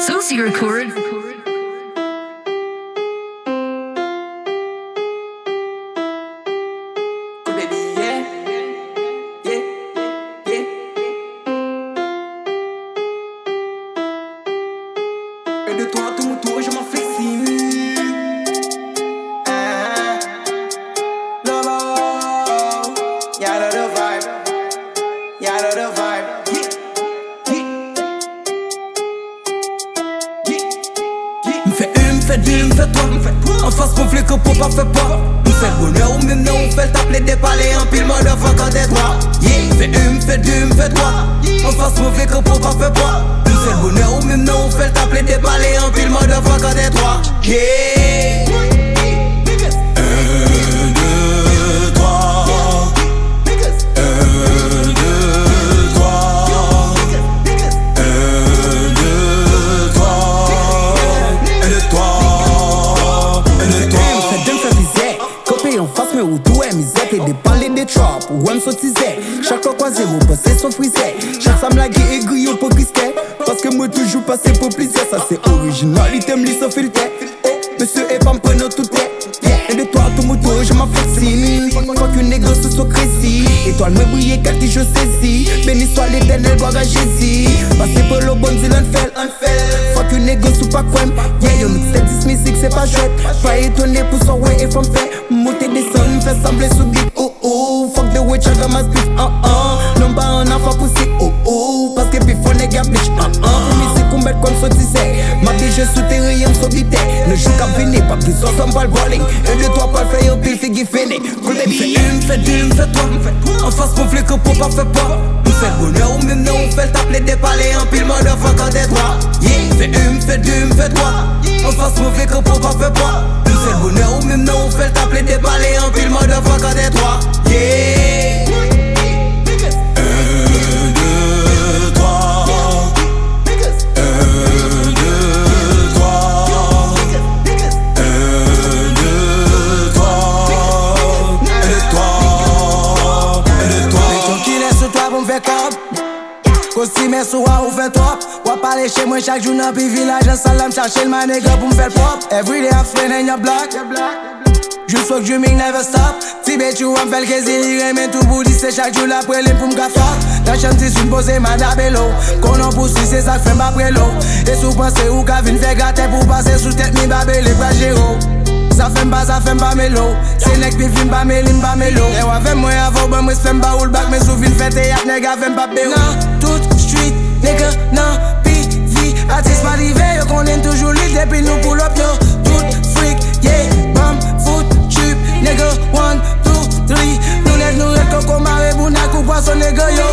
Soci record. Et de toi tout mon tour je m'en fais signe. Love, y'a the vibe, y'a the vibe. M'fais une, m'fais deux, m'fais trois. En face conflit que pour pas faire peur. M'fais le bonheur ou même non, m'fait le taper des palais en pile mode of quand t'es droit. M'fais une, m'fais deux, m'fais trois. En face conflit que pour pas faire peur. M'fait le bonheur ou même non, m'fait le taper des palais en pile mode of quand t'es droit. En face mais où tout est misère et des palais des trappes où elle me sautisait. Chaque fois croisé mon passé son frisait. Chaque femme la guille aiguille au pokisté. Parce que moi toujours passé pour plaisir. Ça c'est originalité me lit sans filtre. Oh monsieur et pas me prenant tout est. Et de toi tout mon tour je m'en fascine. Faut qu'une négoce soit crazy. Étoile me briller quand je saisis. Béni soit l'éternel gloire à Jésus. Passé pour le bon Dieu l'enfer. Faut qu'une négoce ou pas quoi. Yeah yo mix 10 musique c'est pas chouette. Pas étonné pour son ouais et femme fait. Monter des sons, fait sembler sous guide. Oh oh, fuck the witch, I got my split. Non pas un enfant poussé. Oh oh, parce que puis faut néga bitch. Pour musique qu'on bête comme ça disait. Ma vie je souterrain, me sobité. Le jour qu'a fini, pas qu'ils sont sans pas le bowling. Et de toi pas le faire, pile figgy fini. Cool baby. M'fais une, m'fais deux, m'fais trois. En face conflit que pour pas faire peur. M'fait le bonheur ou même non, m'fait le taper des palais en pile mode of quand t'es droit. M'fais une, m'fais deux, m'fais trois. En face conflit que pour pas faire peur. M'fait le bonheur ou même non, m'fait le taper des palais en pile mode of quand t'es droit. Kosti mais soir ou fait top. Ou pas aller chez moi chaque jour dans le village. En salle m'chercher le manéga pour me faire pop. Everyday I'm spinning your block. Just fuck dreaming never stop. Tibet you want faire le crazy. Mais tout bout c'est chaque jour la prélève pour me gaffer. Dans chambre t'es supposé madabello. Qu'on en poursuit c'est ça que fait ma prélo. Et sous pensez ou qu'à vin faire gratter pour passer sous tête mi babelé pas géro. Ça fait pas mélo. C'est nek pi fin pas mélim pas mélo. Et ou avec moi avant ben moi femme pas ou le bac. Mais sous vin fait théâtre nègre femme pas béo. Non, tout street, nègre, non, PV. Artiste pas rivé, yo connaît toujours lit. Depuis nous pull up yo, tout freak, yeah. Bam, foot, chip, nègre, 1, 2, 3. Nous net nous red coco maré, bounak ou poisson nègre yo.